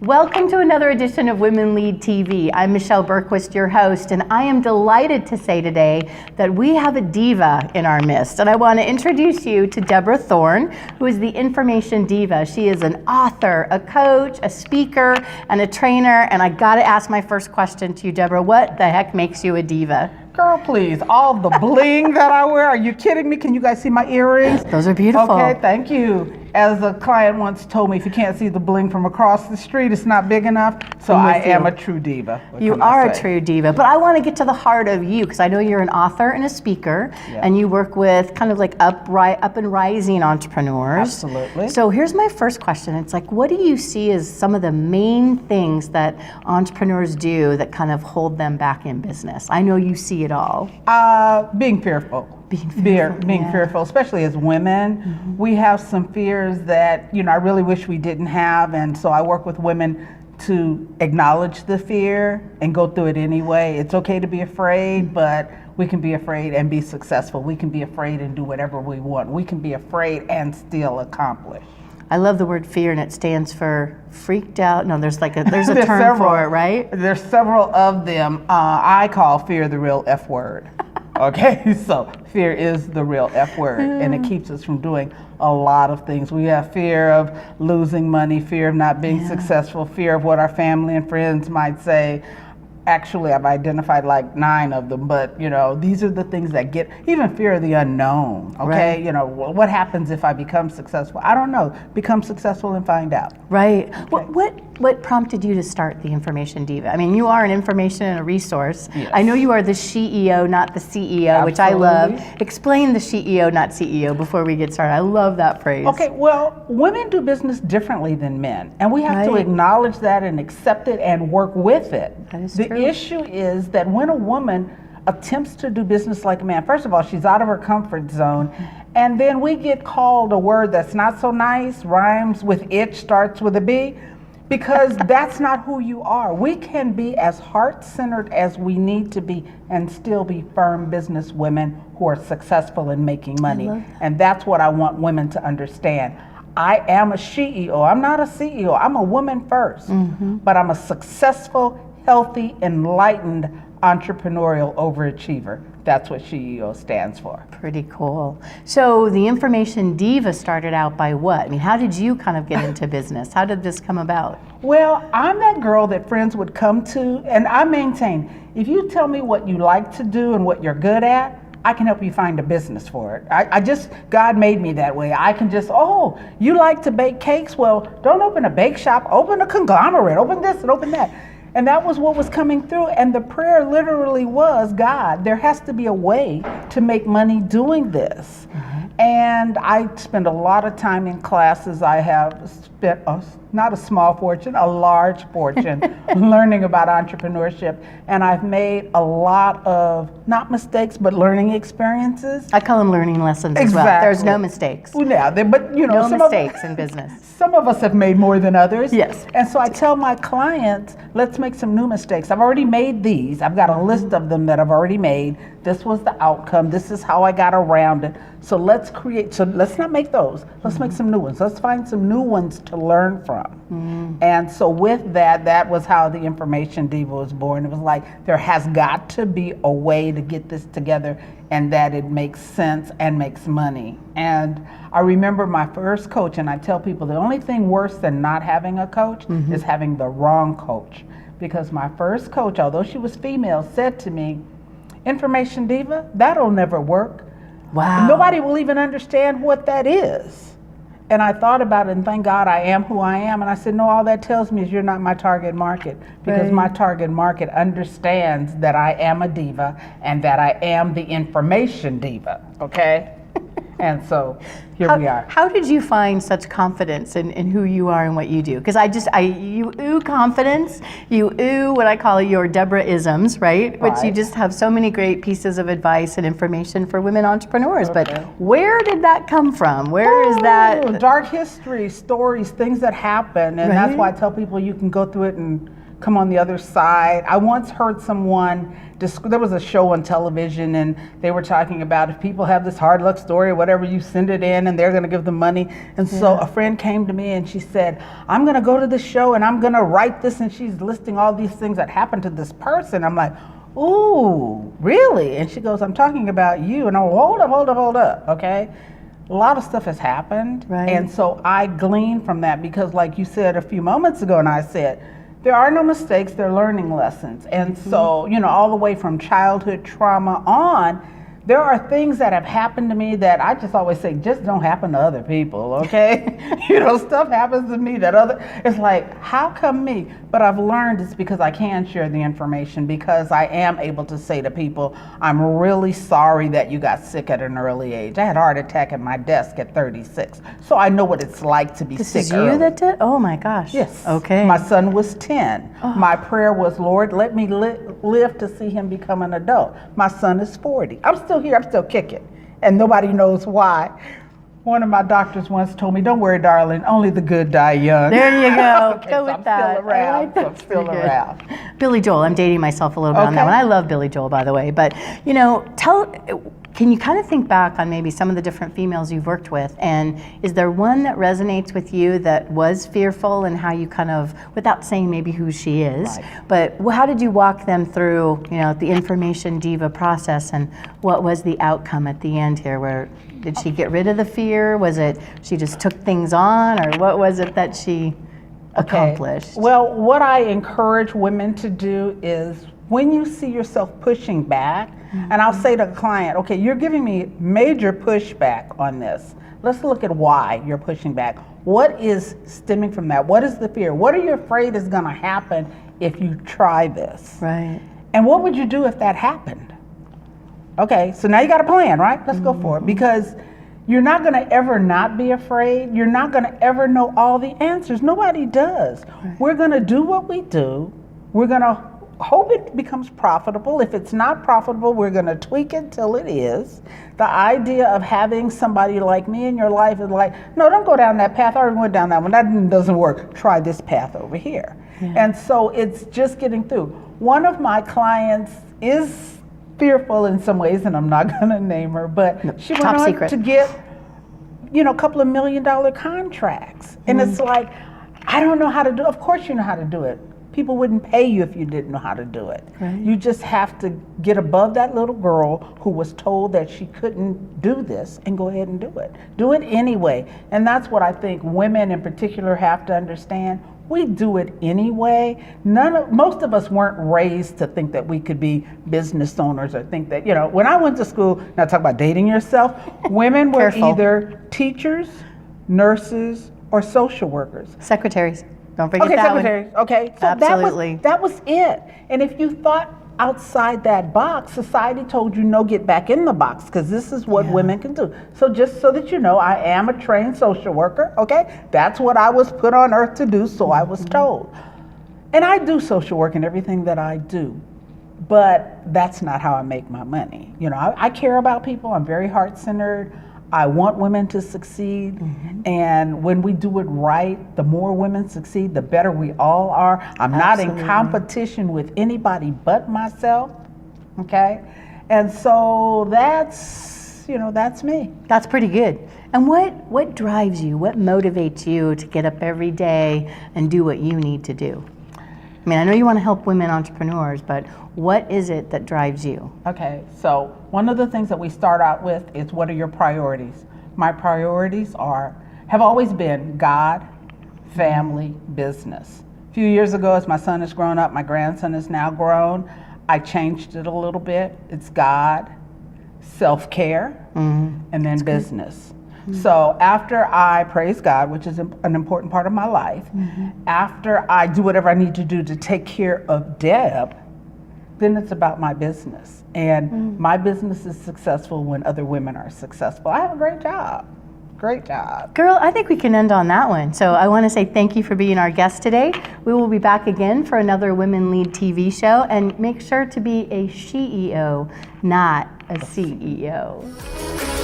Welcome to another edition of Women Lead TV. I'm Michelle Bergquist, your host, and I am delighted to say today that we have a diva in our midst. And I want to introduce you to Deborah Thorne, who is the Information Diva. She is an author, a coach, a speaker, and a trainer. And I got to ask my first question to you, Deborah. What the heck makes you a diva? Girl, please, all the bling that I wear. Are you kidding me? Can you guys see my earrings? Those are beautiful. Okay, thank you. As a client once told me, if you can't see the bling from across the street, it's not big enough. So I am a true diva. You are a true diva. But I want to get to the heart of you, because I know you're an author and a speaker, and you work with kind of like up and rising entrepreneurs. Absolutely. So here's my first question. It's like, what do you see as some of the main things that entrepreneurs do that kind of hold them back in business? I know you see it all. Being fearful. Being fearful, especially as women. Mm-hmm. We have some fears that, I really wish we didn't have. And so I work with women to acknowledge the fear and go through it anyway. It's okay to be afraid, but we can be afraid and be successful. We can be afraid and do whatever we want. We can be afraid and still accomplish. I love the word fear, and it stands for freaked out. No, there's a term for it, right? There's several of them. I call fear the real F word. Okay, so fear is the real F word, and it keeps us from doing a lot of things. We have fear of losing money, fear of not being successful, fear of what our family and friends might say. Actually, I've identified like 9 of them, but these are the things that get, even fear of the unknown, okay? Right. What happens if I become successful? I don't know. Become successful and find out. Right. Okay. What prompted you to start the Information Diva? I mean, you are an information and a resource. Yes. I know you are the SHE-E-O, not the CEO, which I love. Explain the SHE-E-O, not CEO, before we get started. I love that phrase. Okay, well, women do business differently than men, and we have to acknowledge that and accept it and work with it. That is true. The issue is that when a woman attempts to do business like a man, first of all, she's out of her comfort zone, and then we get called a word that's not so nice, rhymes with itch, starts with a B, because that's not who you are. We can be as heart-centered as we need to be and still be firm business women who are successful in making money. And that's what I want women to understand. I am a SHE-E-O. I'm not a CEO. I'm a woman first, but I'm a successful, healthy, enlightened entrepreneurial overachiever. That's what SHE-E-O stands for. Pretty cool. So the Information Diva started out by what? I mean, how did you kind of get into business? How did this come about? Well, I'm that girl that friends would come to, and I maintain, if you tell me what you like to do and what you're good at, I can help you find a business for it. God made me that way. I can just, you like to bake cakes? Well, don't open a bake shop, open a conglomerate, open this and open that. And that was what was coming through. And the prayer literally was, God, there has to be a way to make money doing this. And I spend a lot of time in classes. I have spent not a small fortune, a large fortune learning about entrepreneurship. And I've made a lot of, not mistakes, but learning experiences. I call them learning lessons as well. There's no mistakes. Well, yeah, but no mistakes in business. Some of us have made more than others. Yes. And so I tell my clients, let's make some new mistakes. I've already made these. I've got a list of them that I've already made. This was the outcome. This is how I got around it. So let's not make those. Let's make some new ones. Let's find some new ones to learn from. And so with that was how the Information Diva was born. It was like, there has got to be a way to get this together and that it makes sense and makes money. And I remember my first coach, and I tell people the only thing worse than not having a coach is having the wrong coach. Because my first coach, although she was female, said to me, Information Diva, that'll never work. Wow. Nobody will even understand what that is. And I thought about it, and thank God I am who I am. And I said, no, all that tells me is you're not my target market, because my target market understands that I am a diva and that I am the Information Diva, okay? And so here we are. How did you find such confidence in who you are and what you do? Because you ooh confidence, you ooh what I call your Deborah-isms, right? Which you just have so many great pieces of advice and information for women entrepreneurs. But where did that come from? Where is that? Dark history, stories, things that happen. And that's why I tell people you can go through it and come on the other side. I once heard someone, there was a show on television and they were talking about if people have this hard luck story or whatever, you send it in and they're going to give them money. And so a friend came to me and she said, I'm going to go to the show and I'm going to write this, and she's listing all these things that happened to this person. I'm like, ooh, really? And she goes, I'm talking about you. And I'm, hold up, okay? A lot of stuff has happened. Right. And so I glean from that because, like you said a few moments ago, and I said, there are no mistakes, they're learning lessons. And so, you know, all the way from childhood trauma on, there are things that have happened to me that I just always say, just don't happen to other people, okay? You know, stuff happens to me that it's like, how come me? But I've learned it's because I can share the information, because I am able to say to people, I'm really sorry that you got sick at an early age. I had a heart attack at my desk at 36. So I know what it's like to be sick This is early. you that did? Oh my gosh. Yes. Okay. My son was 10. Oh. My prayer was, Lord, let me live to see him become an adult. My son is 40. I'm still here, I'm still kicking, and nobody knows why. One of my doctors once told me, don't worry, darling, only the good die young. There you go. Okay, Go so with I'm that. Still around, I like that. I'm still around. Billy Joel, I'm dating myself a little bit on that one. I love Billy Joel, by the way. But, you know, can you kind of think back on maybe some of the different females you've worked with, and is there one that resonates with you that was fearful, and how you kind of, without saying maybe who she is, but how did you walk them through, you know, the Information Diva process, and what was the outcome at the end here? Where did she get rid of the fear? Was it she just took things on, or what was it that she accomplished? Well, what I encourage women to do is, when you see yourself pushing back, and I'll say to a client, okay, you're giving me major pushback on this. Let's look at why you're pushing back. What is stemming from that? What is the fear? What are you afraid is gonna happen if you try this? Right. And what would you do if that happened? Okay, so now you got a plan, right? Let's go for it, because you're not gonna ever not be afraid. You're not gonna ever know all the answers. Nobody does. Right. We're gonna do what we do. We're gonna hope it becomes profitable. If it's not profitable, we're going to tweak it till it is. The idea of having somebody like me in your life is like, no, don't go down that path. I already went down that one. That doesn't work. Try this path over here. Yeah. And so it's just getting through. One of my clients is fearful in some ways, and I'm not going to name her, but she went on to get, you know, a couple of $1 million contracts. And it's like, I don't know how to do it. Of course you know how to do it. People wouldn't pay you if you didn't know how to do it. Right. You just have to get above that little girl who was told that she couldn't do this and go ahead and do it. Do it anyway. And that's what I think women in particular have to understand. We do it anyway. Most of us weren't raised to think that we could be business owners, or think that, you know, when I went to school, now talk about dating yourself, women were either teachers, nurses, or social workers. Secretaries. Don't forget that secretaries. one. Okay, so absolutely. That was it. And if you thought outside that box, society told you, no, get back in the box, because this is what women can do. So just so that you know, I am a trained social worker, okay? That's what I was put on earth to do, so I was told. And I do social work in everything that I do, but that's not how I make my money. You know, I care about people, I'm very heart-centered. I want women to succeed, and when we do it right, the more women succeed, the better we all are. I'm not in competition with anybody but myself, okay? And so that's, you know, that's me. That's pretty good. And what drives you? What motivates you to get up every day and do what you need to do? I mean, I know you want to help women entrepreneurs, but what is it that drives you? Okay, so one of the things that we start out with is, what are your priorities? My priorities have always been God, family, business. A few years ago, as my son has grown up, my grandson is now grown, I changed it a little bit. It's God, self-care, and then business. So after I praise God, which is an important part of my life, after I do whatever I need to do to take care of Deb, then it's about my business. And my business is successful when other women are successful. I have a great job. Great job. Girl, I think we can end on that one. So I want to say thank you for being our guest today. We will be back again for another Women Lead TV show, and make sure to be a SHE-E-O, not a CEO.